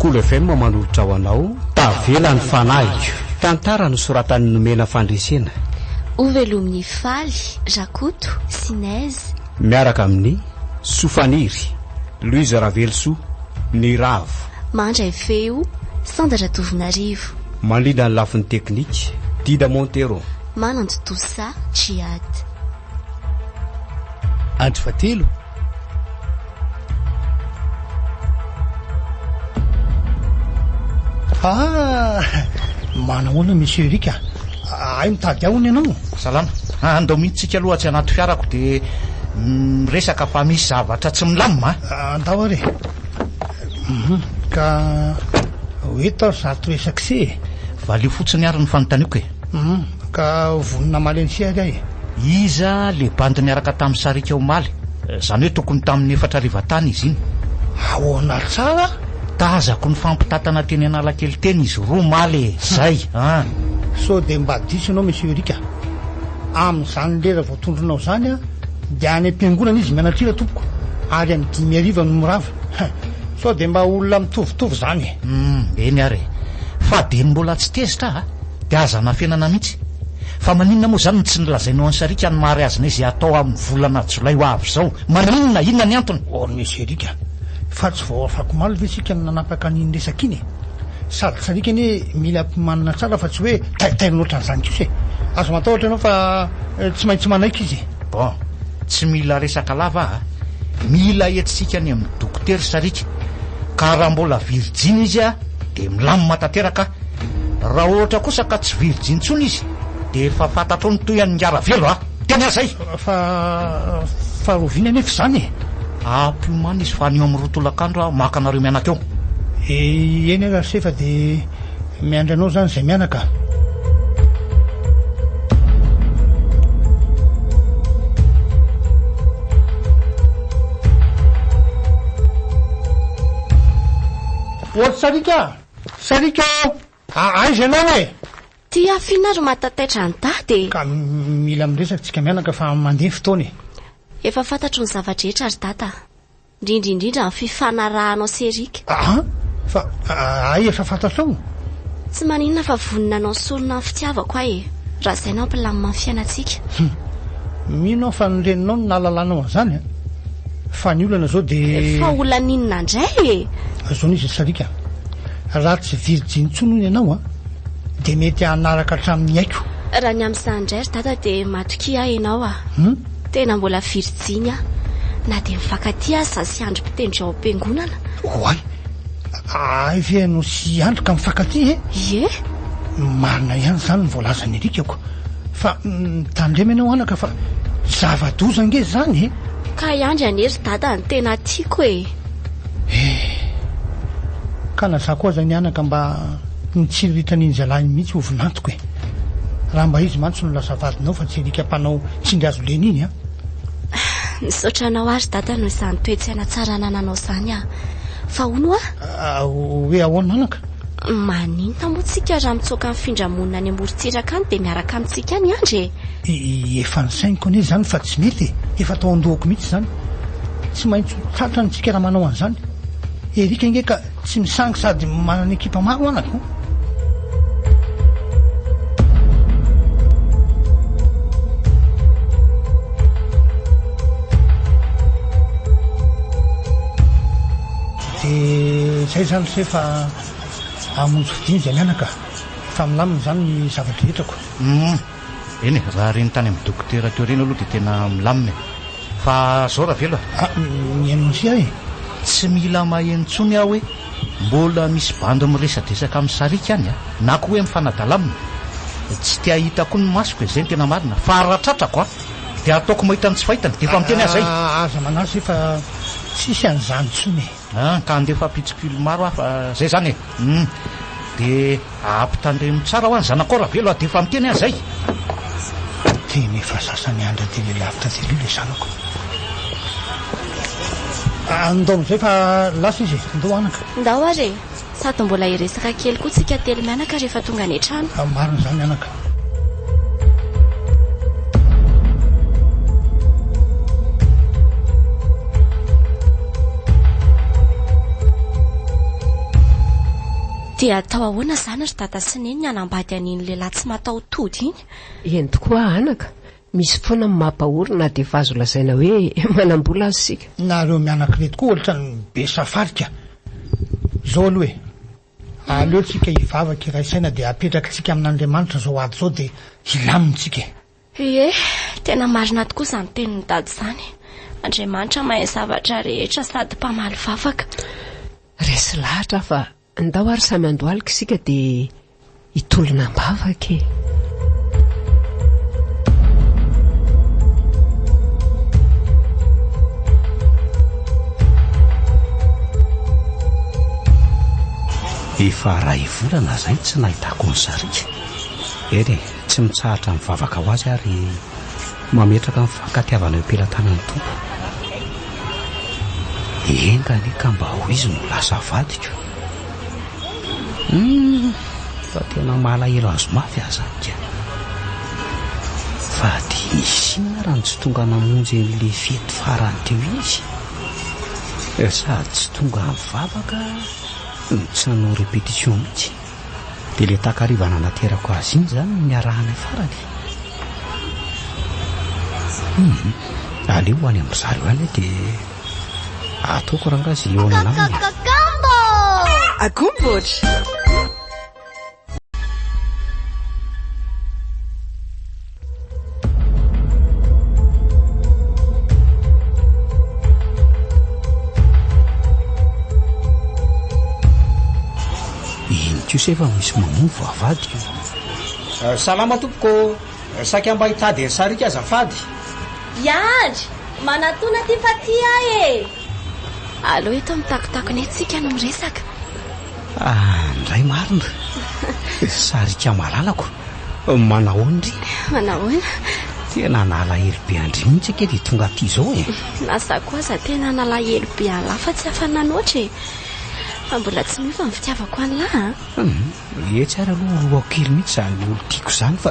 Cool FM manolotra ho anao tavelany fanahy tantara no soratan'ny nomena fandresena ovelom'ny faly Rakoto Sinaizy miaraka amin'ny Sofaniry Louise Ravelso ny Ravo mandray feo Sandra Tovinarivo manlinda ny lafiny teknika Dida Montero mananto tosa Chiad Andro fatelo manahoana monsieur Erika ay mitady ahony ianao salama andao mihitsika aloha tsy anaty fiarako dia resaka fa misy zavatra tsy milamina andao are ka hoeto zato resaka se valio fotsiny ary ny fanontaniako ka vonina maly ny siary ahy iza le bandy niaraka tamin'ny sarika omaly zany hoe tokony tamin'ny 4 arivatany izy iny ahoana tsara tazako ny fampitatana teny Analakely teny izy roa maly zay so de mba diso ianao monsieur Erika amin'izany lera voatondronao zany a dia any am-piangonana izy mianatria tompoko ary amin'ny 10 ariva no mirava so de mba olona mitovitovy zany eny ary fa de mbola tsy tezitra dia azana fiainana mihitsy fa maninona moa zany tsy nilazainao any sarika ny mary azina izy atao amin'ny volana Jolay ho avy zao maninona inona ny antony monsieur Erika fa tsy vao afako malo ve sika nanapaka n'iny resaka iny sady sarika ny mila manana tsara fa tsy hoe taitainao ohatran'izany kosa azo matahotra ianao fa tsy maintsy manaiky izy bon tsy mila resaka lava mila etsitsika ny amin'ny dokotera sarika ka raha mbola virjiny izy dia milamina tanteraka raha ohatra kosa ka tsy virjiny intsony izy dia efa fantatro ny toy an'ny Ngaravelo tena zay fa roviana anefa zany apiomana izy fa anio amin'ny rotolakandro maka anareo mianaka eo eny raha sefa dia miandry anao zany zay mianaka ohatra sarika aiza anao e tia afinaro matataitra ny dady ka mila miresaka tsika mianaka fa mandeha fotoany efa fantatro ny zavatra rehetra ary dada indrindrindrindra ny fifanarahanao Serika fa ay efa fantatrao tsy maninona fa vonina anao solona ny fitiavako ahy raha izay nao mpilamina ny fiainantsika mino aho fa nyreninao no nahalalanao an'izany fa ny olana zao dia fa olana inona indray zao nisy sarika raha tsy virjiny intsony hoy ianao dia mety hanaraka hatramin'ny haiko raha ny amin'izany indray ry dada dia matoki ahy ianao tena mbola virjiny na dia mifankaty aza sy andro mpitendry ao am-piangonana oay ay ve no sy andro ka mifankaty ie marina ihany zany ny voalazany Erikako fa tandrema ianao anaka fa zava-doza nge zany ka iandry anery dada ny tena tiako ka naza koa zany anaka mba nitsiriritran'iny zalahy mihitsy ovinantoko raha mba izy mantsy no lasavadinao fa tsy Erika mpanao tsindry azo lena iny nisaotranao ary dada no izany toe-tsaina tsara nananao zany fa ono hoe ahoana anaka maninona moa tsika raha mitsoka ny findramonina any amorontsiraka any dia miaraka amintsika any andry efa nisainiko ane zany fa tsy mety efa atao andohako mihitsy zany tsy maintsy tratra ntsika raha manao an'izany Erika nge ka tsy misangy sady manana ekipa maro anako dia zay zany se fa amonjy fidiny zay mianaka fa milamina zany ny zavatra rehetrako eny raha reny tany amin'ny dokotera teo reny aloha dia tena milamina fa zao Ravelo mihainosi ahy tsy mila mahenontsony aho hoe mbola misy bandy miresadresaka amin'ny sarika any na ko hoe mifanadalamina tsy tia hitako ny masoko zay ny tena marina fa ratratrako dia ataoko mahita ny tsy fahitany dia efa miteny azay aza manasy fa tsisy an'izany tsony ka andefa pitsikilo maro fa zay zany dia ampitandremo tsara ho any zanako Ravelo dia efa miteny azay teny efa sasany andra tele lavitra tele le zanako andao am'izay fa lasa izy andao anaka ndao ary sady mbola iresaka kely koa tsika telo mianaka rehefa tonga any an-trano marina zany anaka dia atao ahoana izany ry dada sy neny ny anambady an'iny lehilahy tsy matao tody iny? Eny tokoa anaka, misy foana mampahorina dia vazo lazaina hoe manambola azy sika. Nareo mianakire tokoa ohatra ny be safarika zao aloha e, aleo tsika hivavaka iraisaina dia apetraka tsika amin'Andriamanitra zao ady zao dia hilamintsika. Tena marina tokoa izany tenin'ny dady izany. Andriamanitra mahay zavatra rehetra sady mpamaly vavaka. Resy lahatra fa ndao ary samy andohalika sika dia hitolona ambavaka e. Efa ray volana zay tsy nahitako ny Sarika. Ere, tsy mitsahatra mivavaka ho azy ary mametraka ny fankatiavana eo ampelantanan'ny tompo. Engany ka mba ho izy no lasa vadiko. Fa tena malahelo azo mafy azanka. Fa dia nisinna raha tsy tonga namonjy an'le fety farany teo izy. Sady tsy tonga mivavaka tsy nanao répétition mihitsy. Dia le takarivana naterako azy iny zany niarahana farany. Aleo ho any amin'ny zareo any dia ataoko rangazy eo anaminy. Akombotra. Efa misy mamono vavady. Salama tompoko, saika mba hitady ny Sarika azafady. Iandry, manatona ty fa ty e. Allo eto mitakotakony etsika no miresaka. Ndray marina. Sarika malalako. Manahoana? Manahoana? Tena nalahelo be andry mihitsy kely tonga aty zao e. Nasa kosa tena nalahelo be ala fa tsy afana loatra e. Mbola tsy miova ny fitiavako an'lahy. Tsara aloha roa kely mihitsy zany olo tiako zany fa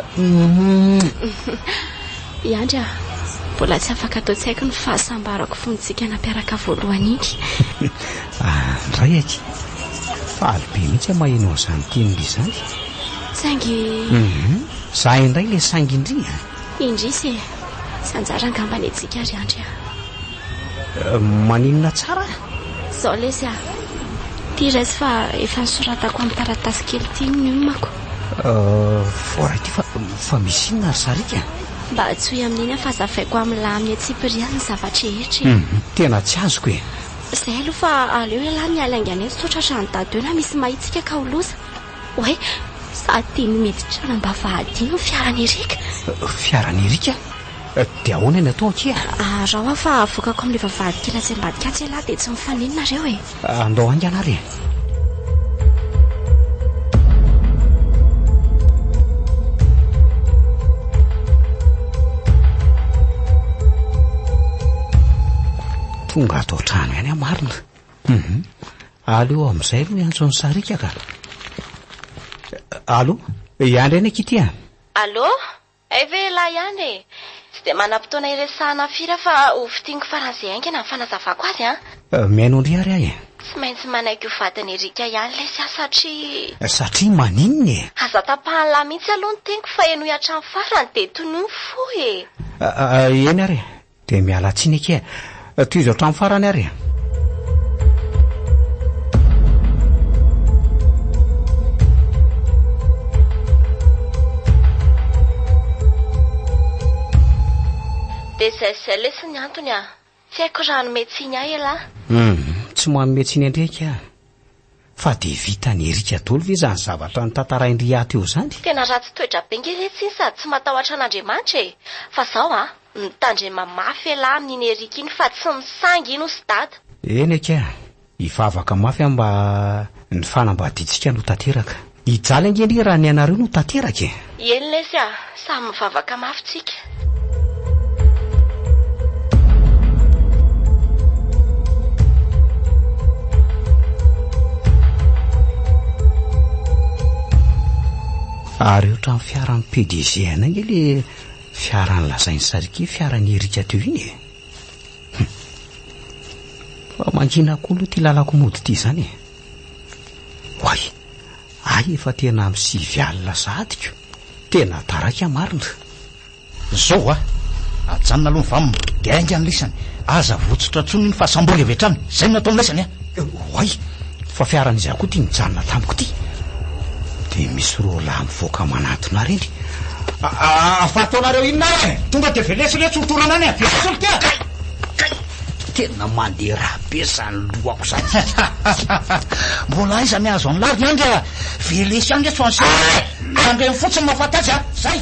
Iandry mbola tsy afaka atao tsy haiko ny fahasambarako fontsika nampiaraka voalohany iny. Ndray aky faly be mihitsy maheno an'izany teniny izany. Saingy za indray le saingy indrina. Indrisy sy anjara angambany etsika ry Andry. Maninona tsara? Zao lesy resy fa efa nisoratako amin'ny taratasy kely ty iny mako. Fora ty fa misy inona ry Sarika? Mba tsy hoe amin'iny fa zafaiko amin'lahy amin'ny Tsipriana ny zavatra rehetra. Tena tsy azoko e. Zay aloha fa aleo lahy mialaingana eto tsotra trano dady eo na misy mahitsika ka ho loza. Oe, sady tiany miditra na mba vahadino fiarany Erika. Fiarany Erika? Dia ahoana ny atao akia? Raha fa avokako amin'ilay vavahady kely atsy ambadika atsy lahy dia tsy mifaninona nareo e. Andao anganary. Tonga atao trano ihany marina. Aleo amin'izay aloha iantso ny Sarika ka. Allo, Iandry any akity. Allo, ve lahy Iandry e. Dia manam-potoana iresahana firy fa ovitingo faran'izay aingana ny fanazavako azy Miaino ndry ary ahy. Tsy maintsy manaiky ho vatany Erika ihany lesy satria... Satria maninona e? Aza tapahany lahy mihitsy aloha ny teniko fa eno hiatrany farany dia tonoy fo e. Eny ary, dia miala tsiny ake. Toy izao trano farany ary. Dia zay lesy ny antony tsy haiko raha nometsiny ahy lahy. Tsy manometsiny andreka fa dia vita ny Erika daholo ve zany zavatra ny tantaraindry ato eo zany? Tena ratsy toetra be ngeletsy iny sady tsy matahotra an'Andriamanitra e. Fa zao mitandrema mafy lahy amin'iny Erika iny fa tsy misangy ino sy dada. Eny aka, hivavaka mafy mba ny fanambadintsika no tanteraka. Hijaly angendry raha ny anareo no tanteraka e. Eny lesy samy mivavaka mafy tsika. Ary ohatran'ny fiaran'ny PDG anange le fiarany lazainy Sarika fiarany Erika teo iny e. Fa mangina koa aloha ty lalako mody ty zany e. Hoay, zahay efa tena amin'ny 5 alina sahadiko tena taraka marina zao ajanona aloha vamina dia ainga ny lisany aza votsotra tsony ny fahasamboly avy hatrany zay no natao nlaisany hoay fa fiaran'izay koa tia nijanona tamiko ty dia misy roa lahy mivoaka manatona reny afataonareo inona tonga dia velesy le tsortorana any velesy tia tena mandeha raha be zany lohako zany mbola aiza mihazo any lary andra velesy any soansa andreny fotsiny mahafantatsy zay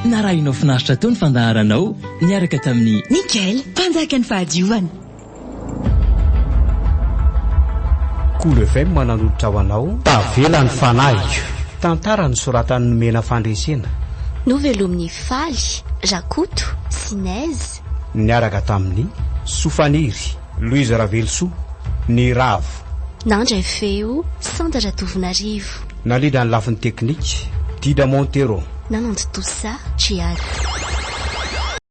na raha inao finaritra tao ny fandaharanao niaraka tamin'ny Mikael mpanjaka ny fahadiovana Cool FM mananoditra ho anao tavela ny fanahy tantara ny soratan'ny mena fandresena novelomin'ny faly rakoto sinaizy niaraka tamin'ny Sofaniry Louise Ravelso ny Ravo nandray feo Sandra Tovinarivo nalida ny lafiny teknika Dida Montero Nanando tout ça, Chiad.